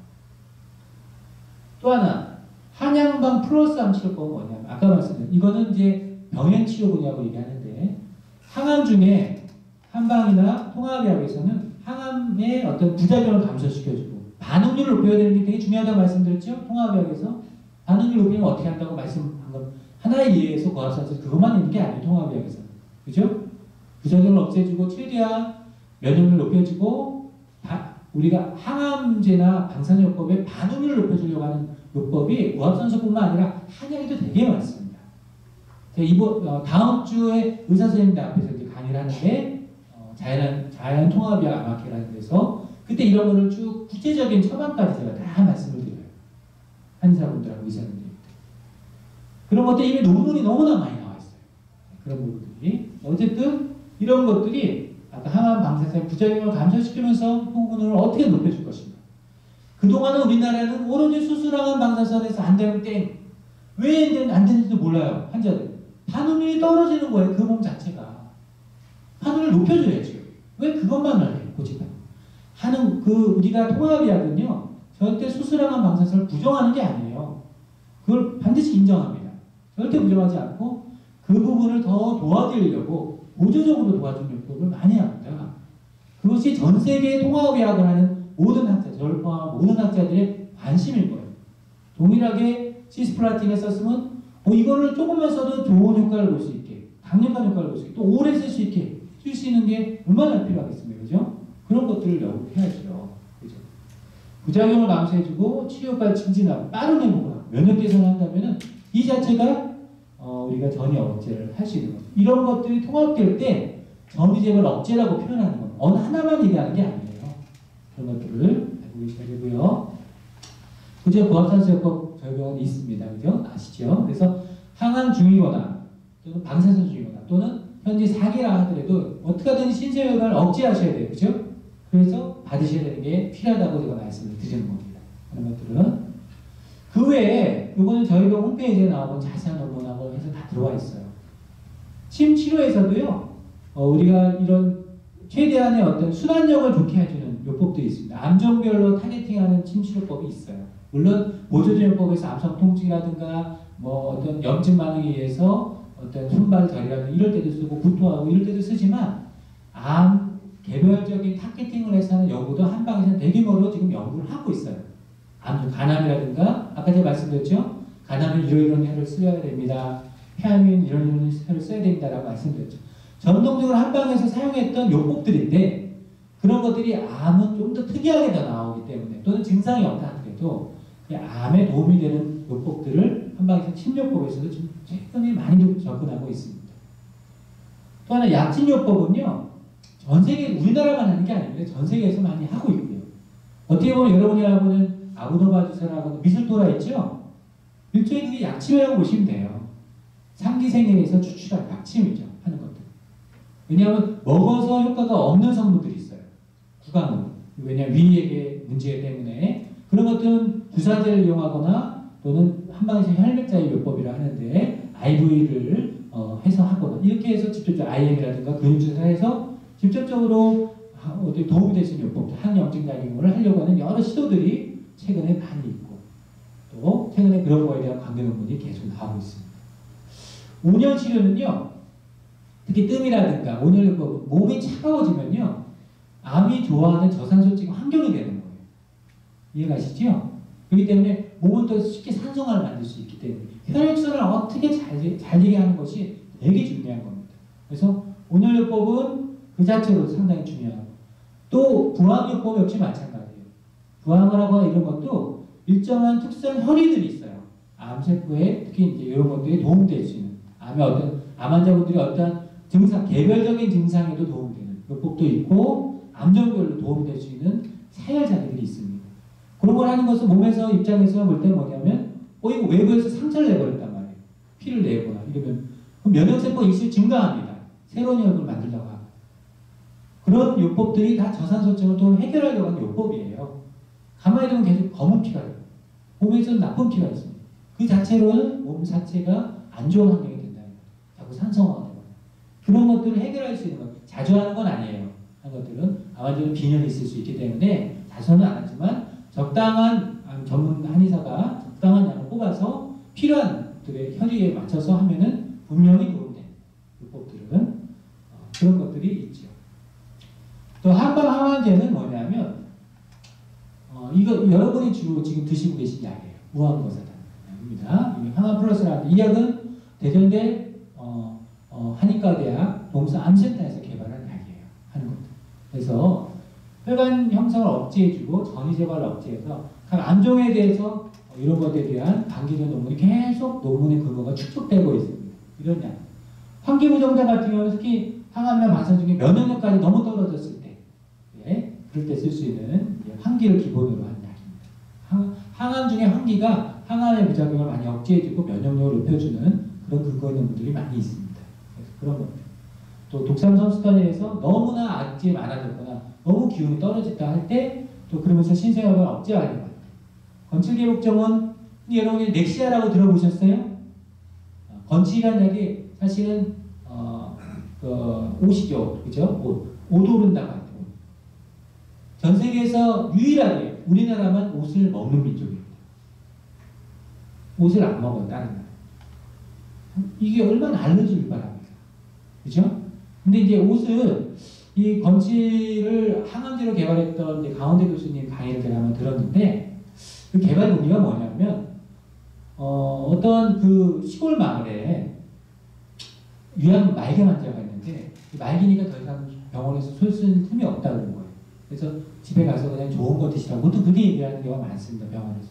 또 하나 한양방 플러스 암 치료법은 뭐냐면 아까 말씀드린 이거는 이제 병행 치료 분야고 얘기하는데 항암 중에 한방이나 통합의학에서는 항암의 어떤 부작용을 감소시켜주고 반응률을 높여야 되는 게 되게 중요하다고 말씀드렸죠. 통합의학에서 반응률 높이면 어떻게 한다고 말씀한 건 하나의 예에서 고압산소 그것만 있는 게 아니에요. 통합의학에서 그죠? 부작용을 없애주고 최대한 면역력을 높여주고 우리가 항암제나 방사선요법의 반응률을 높여주려고 하는 요법이 고압산소뿐만 아니라 한약에도 되게 많습니다. 제가 다음 주에 의사 선생님들 앞에서 이제 강의를 하는데 자연 통합의학 암학회라는 데서 그때 이런 거를 쭉 구체적인 처방까지 제가 다 말씀을 드려요. 한의사분들하고 의사분들. 그런 것들이 이미 논문이 너무나 많이 나와 있어요. 그런 부분들이 어쨌든 이런 것들이 아까 항암 방사선의 부작용을 감소시키면서 호흡을 어떻게 높여줄 것인가. 그동안은 우리나라는 오로지 수술항암 방사선에서 안 되면 땡. 왜 안 되는지도 몰라요. 환자들. 반응률이 떨어지는 거예요. 그 몸 자체가. 반응을 높여줘야죠. 왜 그것만을 해요. 고집하는 하는 우리가 통합의학은요. 절대 수술항암 방사선을 부정하는 게 아니에요. 그걸 반드시 인정합니다. 절대 부정하지 않고 그 부분을 더 도와드리려고 보조적으로 도와주는 요법을 많이 합니다. 그것이 전 세계 통합의학을 하는 모든 학자, 저를 포함한 모든 학자들의 관심인 거예요. 동일하게 시스플라틴을 썼으면 이거를 조금만 써도 좋은 효과를 볼 수 있게, 강력한 효과를 볼 수 있게, 또 오래 쓸 수 있게 쓸 수 있는 게 얼마나 필요하겠습니까? 그죠? 그런 것들을 연구해야죠. 그죠? 부작용을 감소해주고 치료 효과를 증진하고 빠른 회복을 하고 면역 개선을 한다면은 이 자체가 우리가 전이 억제를 할 수 있는 거죠. 이런 것들이 통합될 때 전이제발 억제라고 표현하는 건 어느 하나만 얘기하는 게 아니에요. 그런 것들을 알고 계셔야 되고요. 그저 고압산소요법 적용이 있습니다. 그죠? 아시죠? 그래서 항암 중이거나 또는 방사선 중이거나 또는 현재 사기라 하더라도 어떻게 하든지 신체혈관을 억제하셔야 돼요. 그죠? 그래서 받으셔야 되는 게 필요하다고 제가 말씀을 드리는 겁니다. 그런 것들은 그 외에 이거는 저희가 홈페이지에 나오고 자세한 논문하고 해서 다 들어와 있어요. 침 치료에서도요. 우리가 이런 최대한의 어떤 순환력을 좋게 해주는 요법들이 있습니다. 암종별로 타겟팅하는 침 치료법이 있어요. 물론 보조제요법에서 암성 통증이라든가 뭐 어떤 염증 반응에 의해서 어떤 손발 저리라든가 이럴 때도 쓰고 구토하고 이럴 때도 쓰지만 암 개별적인 타겟팅을 해서 하는 연구도 한방에서는 대규모로 지금 연구를 하고 있어요. 간암이라든가 아까 제가 말씀드렸죠. 간암은 이런 혈을 써야 됩니다. 폐암은 이런 혈을 써야 됩니다라고 말씀드렸죠. 전통적으로 한방에서 사용했던 요법들인데 그런 것들이 암은 좀 더 특이하게 더 나오기 때문에 또는 증상이 없다 하더라도 암에 도움이 되는 요법들을 한방에서 침요법에서도 지금 최근에 많이 접근하고 있습니다. 또 하나 약침요법은요. 전 세계 우리나라만 하는 게 아닌데 전 세계에서 많이 하고 있고요. 어떻게 보면 여러분이 알고는 아우노바주사라고 미술토라 있죠? 일종의 약침이라고 보시면 돼요. 상기생에서 추출한 약침이죠. 하는 것들. 왜냐하면 먹어서 효과가 없는 성분들이 있어요. 수강은. 왜냐하면 위액의 문제 때문에. 그런 것들은 주사제를 이용하거나 또는 한방에서 혈맥자위 요법이라 하는데 IV를 해서 하거나 이렇게 해서 직접적으로 IM이라든가 근육주사를 해서 직접적으로 어떻게 도움이 될 수 있는 요법들, 항염증작용을 하려고 하는 여러 시도들이 최근에 많이 있고 또 최근에 그런 거에 대한 관계 논문이 계속 나오고 있습니다. 온열 치료는요, 특히 뜸이라든가 온열 몸이 차가워지면요, 암이 좋아하는 저산소증 환경이 되는 거예요. 이해가시죠? 그렇기 때문에 몸은 또 쉽게 산성화를 만들 수 있기 때문에 혈액순환을 어떻게 잘 되게 하는 것이 되게 중요한 겁니다. 그래서 온열요법은 그 자체로 상당히 중요하고 또 부항요법 역시 마찬가지예요. 부항을 하거나 이런 것도 일정한 특수한 혈의들이 있어요. 암세포에 특히 이제 이런 것들이 도움될 수 있는 암 환자분들이 어떤 증상, 개별적인 증상에도 도움되는 요법도 있고 암종별로 도움이 될 수 있는 사혈자들이 있습니다. 그런 걸 하는 것은 몸에서 입장에서 볼 때 뭐냐면 이거 외부에서 상처를 내버렸단 말이에요. 피를 내거나 이러면 면역세포 일시 증가합니다. 새로운 혈액을 만들려고 하고 그런 요법들이 다 저산소증을 또 해결하려고 하는 요법이에요. 가만히 두면 계속 검은 피가 돼요. 몸에서는 나쁜 피가 있습니다. 그 자체로는 몸 자체가 안 좋은 환경이 된다는 거예요. 자꾸 산성화가 되고 그런 것들을 해결할 수 있는 것 자주 하는 건 아니에요. 하는 것들은 아마도 비염이 있을 수 있기 때문에 자주는 안 하지만 적당한 전문 한의사가 적당한 약을 뽑아서 필요한 혈의에 맞춰서 하면은 분명히 도움되는 요법들은 그런 것들이 있죠. 또 한방 항암제는 뭐냐면 이거 여러분이 주로 지금 드시고 계신 약이에요. 무항거사단입니다. 항암 플러스라는 이 약은 대전대 한의과대학 동서암센터에서 개발한 약이에요. 하는 겁니다. 그래서 혈관 형성을 억제해주고 전이 제거를 억제해서 각 암종에 대해서 이런 것에 대한 단기전 논문이 계속 논문의 근거가 축적되고 있습니다. 이런 약. 환기부정자 같은 경우는 특히 항암이나 마선 중에 면역력까지 너무 떨어졌을 때, 그럴 때 쓸 수 있는 환기를 기본으로 한 약입니다. 항암 중에 환기가 항암의 부작용을 많이 억제해주고 면역력을 높여주는 그런 근거 논문들이 많이 있습니다. 그래서 그런 겁니다. 또 독삼섬수단에서 너무나 악질이 많아졌거나 너무 기운이 떨어졌다 할 때 또 그러면서 신생활을 억제하려고 합니다. 건칠계복정은 여러분이 넥시아라고 들어보셨어요? 건칠이라는 약이 사실은 옷이죠, 그죠? 옷 오른다고 하죠. 전 세계에서 유일하게 우리나라만 옷을 먹는 민족입니다. 옷을 안 먹어요, 다른 나라. 이게 얼마나 알러지를 바랍니까, 그죠? 근데 이제 옷은 이 건치를 항암제로 개발했던 이제 강원대 교수님 강의를 제가 한번 들었는데 그 개발 의미가 뭐냐면 어떤 그 시골 마을에 유양 말기 환자가 있는데 말기니까 더 이상 병원에서 손 쓸 틈이 없다는 거예요. 그래서 집에 가서 그냥 좋은 거 드시라고 보통 그게 얘기하는 경우가 많습니다. 병원에서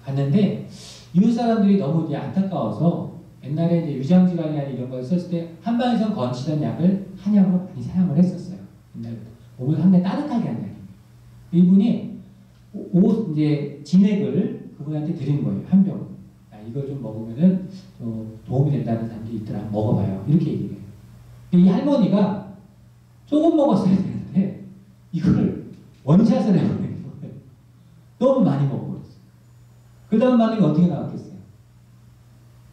갔는데 이웃 사람들이 너무 이제 안타까워서 옛날에 이제 위장질환이나 이런 걸 썼을 때 한방에서 건치던 약을 한약으로 많이 사용을 했었어요. 옛날부터 몸을 상당히 따뜻하게 한 약입니다. 이분이 옷 이제 진액을 그분한테 드린 거예요. 한 병. 이걸 좀 먹으면은 도움이 된다는 사람들이 있더라. 먹어봐요. 이렇게 얘기해요. 이 할머니가 조금 먹었어야 되는데 이걸 원샷을 해버린 거예요. 너무 많이 먹어버렸어요. 그 다음 반응이 어떻게 나왔겠어요?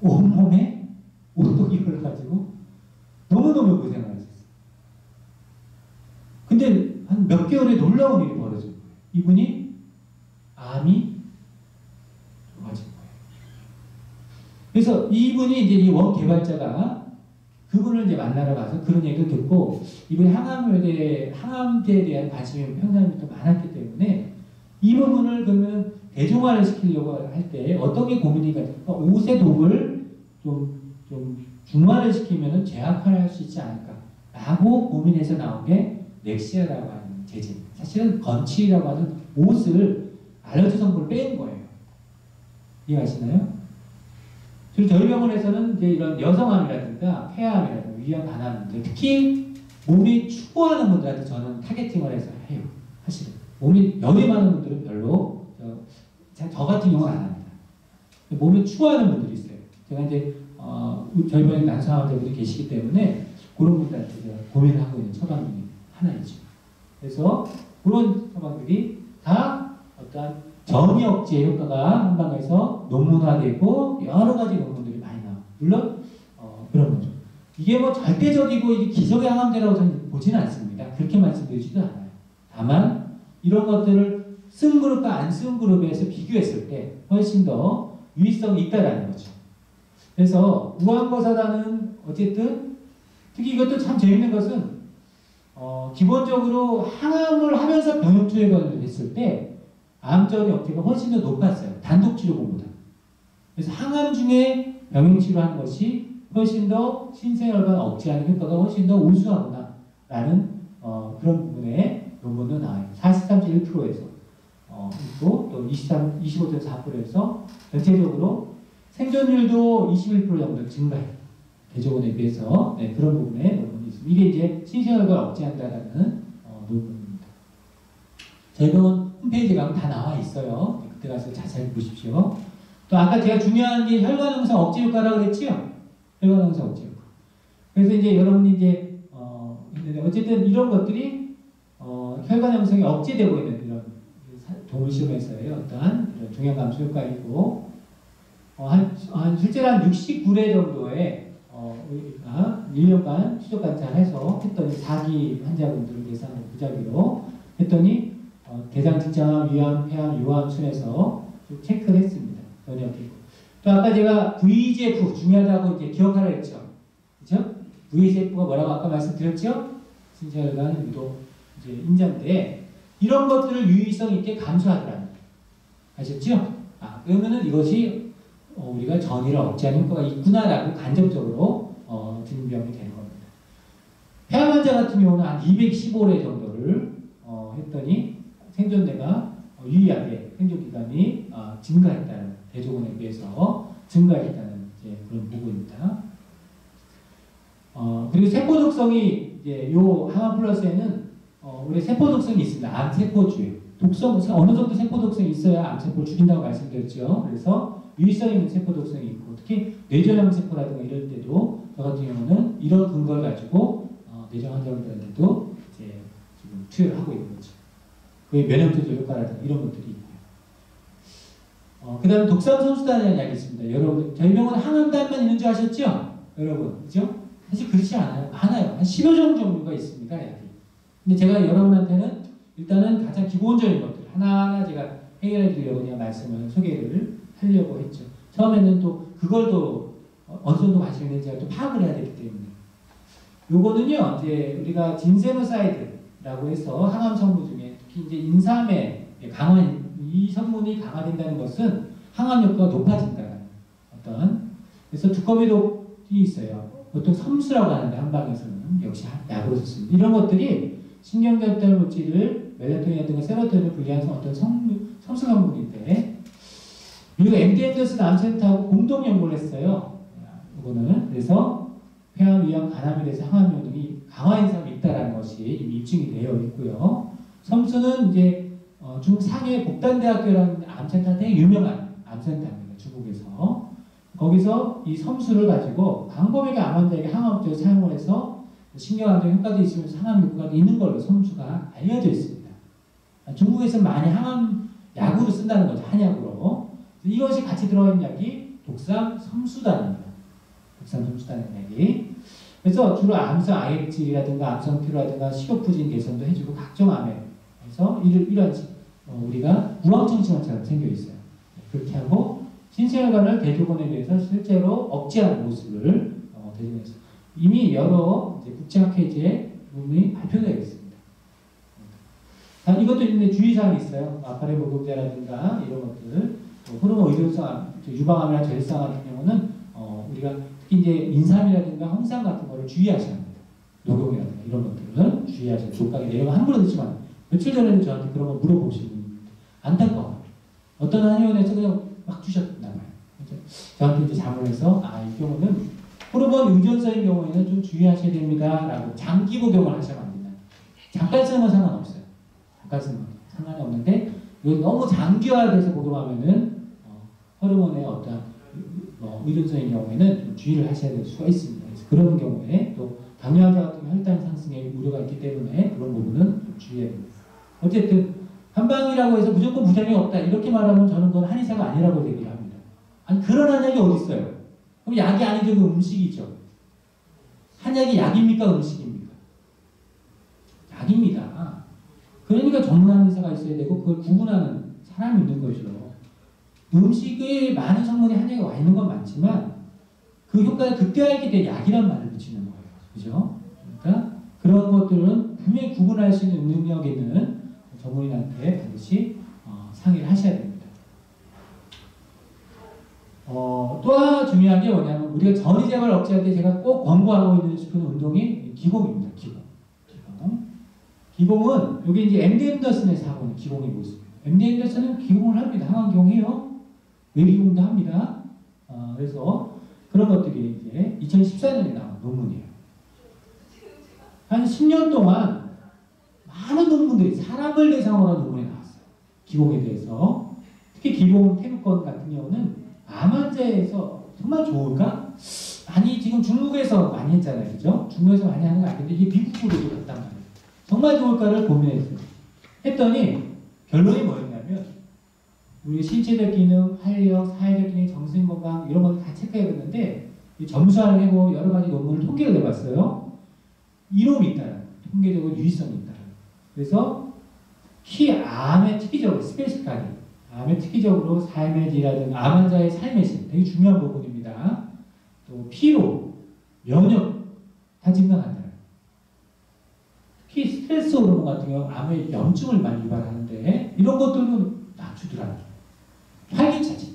온몸에 오독이 걸려가지고 너무너무 고생을 하셨어요. 근데 한 몇 개월에 놀라운 일이 벌어진 거예요. 이분이 암이 좋아진 거예요. 그래서 이분이 이제 이 원 개발자가 그분을 이제 만나러 가서 그런 얘기를 듣고 이분이 항암제에 대한 관심이 평소부터 많았기 때문에 이 부분을 그러면 대중화를 시키려고 할 때 어떤 게 고민이 가니까 옷의 독을 좀 중화를 시키면 제약화를 할 수 있지 않을까라고 고민해서 나온 게 넥시아라고 하는 제재. 사실은 건치라고 하는 옷을 알러지 성분을 뺀 거예요. 이해하시나요? 그리고 저희 병원에서는 이제 이런 여성암이라든가 폐암이라든가 위암 반암들 특히 몸이 추구하는 분들한테 저는 타겟팅을 해서 해요. 사실은 몸이 열이 많은 분들은 별로 저 같은 경우는 안 합니다. 몸이 추구하는 분들이 있어요. 제가 이제 저희 병원에 난소암 환자분들이 계시기 때문에 그런 분들한테 제가 고민을 하고 있는 처방 중에 하나이죠. 그래서 그런 처방들이 다 어떠한 전이 억제 효과가 한방에서 논문화되고 여러 가지 논문들이 많이 나와요. 물론 그런 거죠. 이게 뭐 절대적이고 이게 기적의 항암제라고 저는 보지는 않습니다. 그렇게 말씀드리지도 않아요. 다만 이런 것들을 쓴 그룹과 안 쓴 그룹에서 비교했을 때 훨씬 더 유의성이 있다라는 거죠. 그래서 우한거사다는 어쨌든 특히 이것도 참 재밌는 것은 기본적으로 항암을 하면서 병역 투여를 했을 때 암전 역제가 훨씬 더 높았어요. 단독 치료보다. 그래서 항암 중에 병역 치료하는 것이 훨씬 더 신생혈관 억제하는 효과가 훨씬 더 우수하구나라는 그런 부분에 논문도 나와요. 43.1%에서 있고 또 25.4%에서 전체적으로 생존율도 21% 정도 증가해요. 대조군에 비해서 그런 부분에 논문이 있습니다. 이게 이제 신생혈관 억제한다라는 논문입니다. 저희 병원 홈페이지에 가면 다 나와 있어요. 그때 가서 자세히 보십시오. 또 아까 제가 중요한 게 혈관응성 억제 효과라고 그랬지요? 혈관응성 억제 효과. 그래서 이제 여러분이 이제 어쨌든 이런 것들이 혈관응성이 억제되고 있는 이런 동물 실험에서의 어떠한 이런 종양 감소 효과이고 실제로 한 69회 정도의 우리가 1년간 추적 관찰해서 했더니 4기 환자분들을 대상으로 무작위로 했더니 대장 직장암, 위암, 폐암, 요암 순에서 체크를 했습니다. 전역이고. 또 아까 제가 VEGF 중요하다고 이제 기억하라 했죠. 그죠? VEGF가 뭐라고 아까 말씀드렸죠? 신생혈관 유도 이제 인자인데 이런 것들을 유의성 있게 감소하더라는 아셨죠? 그러면은 이것이 우리가 전이를 억제하는 효과가 있구나라고 간접적으로 증명이 되는 겁니다. 폐암 환자 같은 경우는 한 215회 정도를 했더니 생존대가 유의하게 생존기간이 증가했다는 대조군에 비해서 증가했다는 이제 그런 보고입니다. 그리고 세포 독성이 이제 요 항암 플러스에는 우리 세포 독성이 있습니다. 암세포주에 독성 어느 정도 세포 독성이 있어야 암세포를 죽인다고 말씀드렸죠. 그래서 유의성 있는 세포 독성이 있고 특히 뇌전형 세포라든가 이럴 때도 저 같은 경우는 이런 근거를 가지고 뇌전 환자분들한테도 이제 지금 투여를 하고 있는 거죠. 그의 면역 조절 효과라든가 이런 것들이 있고요. 그 다음에 독삼성수단이라는 약이 있습니다. 여러분 저희 병원에 항암단만 있는 줄 아셨죠? 여러분 그죠? 사실 그렇지 않아요. 많아요. 한 10여 종 종류가 있습니다. 약이. 근데 제가 여러분한테는 일단은 가장 기본적인 것들 하나하나 제가 해결해 드리려고 그냥 말씀을 소개를 하려고 했죠. 처음에는 또 그걸 또 어느 정도 관심이 있는지 제가 또 파악을 해야 되기 때문에 요거는요 이제 우리가 진세노사이드라고 해서 항암 성분 중에 특히 이제 인삼의 강화 이 성분이 강화된다는 것은 항암 효과가 높아진다는 어떤 그래서 두꺼비독이 있어요. 보통 섬수라고 하는데 한방에서는 역시 약으로 썼습니다. 이런 것들이 신경전달 물질을 멜라토닌이라든가 세로토닌을 분리하는 어떤 섬수 성분인데 그리고 MD 앤더슨 암센터하고 공동 연구를 했어요. 이거는 그래서 폐암, 위암, 간암에 대해서 항암 효능이 강화 현상이 있다는 것이 이미 입증이 되어 있고요. 섬수는 이제 중국 상해 복단대학교라는 암센터 되게 유명한 암센터입니다. 중국에서 거기서 이 섬수를 가지고 광범위하게 암 환자에게 항암제로 사용을 해서 신경안정 효과도 있으면서 항암 효과가 있는 걸로 섬수가 알려져 있습니다. 중국에서 많이 항암 약으로 쓴다는 거죠. 한약으로. 이것이 같이 들어있는 약이 독삼섬수단입니다. 독삼섬수단의 약이. 그래서 주로 암성 IH라든가 암성 피로라든가 식욕부진 개선도 해주고 각종 암에 그래서 이런 우리가 우황청심환처럼 생겨 있어요. 그렇게 하고 신생혈관을 대조군에 대해서 실제로 억제하는 모습을 대조해서 이미 여러 국제학회지에 논문이 발표되어 있습니다. 이것도 있는데 주의사항이 있어요. 아파레 목욕제라든가 이런 것들, 호르몬 의존성, 유방암이나 저혈성 같은 경우는 우리가 특히 이제 인삼이라든가 홍삼 같은 거를 주의하셔야 합니다. 녹용이라든가 이런 것들을 주의하셔야 돼요. 독각이 내용을 함부로 듣지만 며칠 전에도 저한테 그런 거 물어보시는 분들 안타까워요. 어떤 한의원에서 그냥 막 주셨나 봐요. 저한테 이제 자문해서 이 경우는 호르몬 의존성인 경우에는 좀 주의하셔야 됩니다. 라고 장기 복용을 하셔야 합니다. 잠깐 쓰는 건 상관없어요. 잠깐 쓰는 건 상관이 없는데 너무 장기화돼서 복용하면은 호르몬의 어떤 의존성인 경우에는 좀 주의를 하셔야 될 수가 있습니다. 그래서 그런 경우에 또 당뇨 환자 같은 혈당 상승의 우려가 있기 때문에 그런 부분은 좀 주의해야 됩니다. 어쨌든 한방이라고 해서 무조건 부작용이 없다 이렇게 말하면 저는 그건 한의사가 아니라고 얘기를 합니다. 아니 그런 한약이 어디 있어요? 그럼 약이 아니죠. 그 음식이죠. 한약이 약입니까? 음식입니까? 약입니다. 그러니까 전문 한의사가 있어야 되고 그걸 구분하는 사람이 있는 거죠. 음식에 많은 성분이 한약에 와 있는 건 맞지만 그 효과를 극대화하게 된 약이란 말을 붙이는 거예요. 그죠? 그러니까 그런 것들은 분명히 구분할 수 있는 능력 있는 전문의한테 반드시 상의를 하셔야 됩니다. 또 하나 중요한 게 뭐냐면 우리가 전이재발 억제할 때 제가 꼭 권고하고 있는 싶은 운동이 기공입니다. 기공은 여기 이제 MD 앤더슨에서 하고 있는 기공이 모습이에요. MD 앤더슨은 기공을 합니다. 항암기공해요. 외기공도 합니다. 그래서 그런 것들이 이제 2014년에 나온 논문이에요. 한 10년 동안 많은 논문들이 사람을 대상으로 한 논문이 나왔어요. 기공에 대해서. 특히 기공 태극권 같은 경우는 암 환자에서 정말 좋을까? 많이 지금 중국에서 많이 했잖아요. 그죠? 중국에서 많이 하는 거 아닌데 이게 미국으로도 갔단 말이에요. 정말 좋을까를 고민했어요. 했더니 결론이 뭐였냐면 우리 신체적 기능, 활력, 사회적 기능, 정신건강 이런 걸 다 체크해봤는데 점수화를 해고 여러 가지 논문을 통계를 내봤어요. 이론이 있다는 통계적으로 유의성이 있다는. 그래서 특히 암에 특이적으로 스페시픽하게 암에 특이적으로 삶의 질이라든가 암 환자의 삶의 질 되게 중요한 부분입니다. 또 피로, 면역 다 증강한다. 특히 스트레스 호르몬 같은 경우 암의 염증을 많이 유발하는데 이런 것들은 낮추더라고요. 활기차지.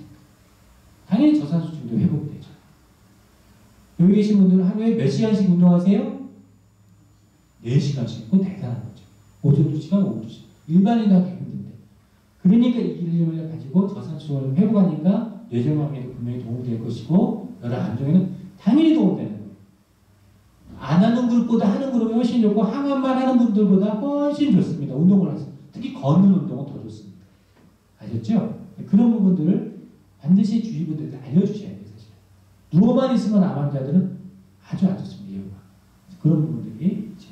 당연히 저산소증도 회복되죠. 여기 계신 분들은 하루에 몇 시간씩 운동하세요? 4시간씩. 그건 대단한 거죠. 오전 2시간, 오후 2시간. 일반인도 하기 힘든데. 그러니까 이 이름을 가지고 저산소를 회복하니까 뇌종양에도 분명히 도움이 될 것이고 여러 암종에는 당연히 도움되는 거예요. 안 하는 그룹보다 하는 그룹이 훨씬 좋고 항암만 하는 분들보다 훨씬 좋습니다. 운동을 하세요. 특히 걷는 운동은 더 좋습니다. 아셨죠? 그런 부분들을 반드시 주위 분들한테 알려주셔야 돼요. 사실. 누워만 있으면 암 환자들은 아주 안 좋습니다. 이유가. 그런 부분들이 있죠.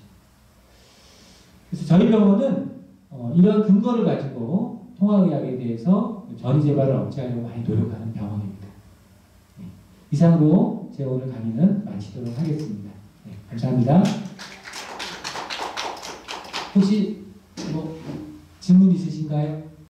그래서 저희 병원은 이런 근거를 가지고 통합의학에 대해서 전이재발을 억제하려고 많이 노력하는 병원입니다. 네. 이상으로 제 오늘 강의는 마치도록 하겠습니다. 네, 감사합니다. 혹시 질문 있으신가요?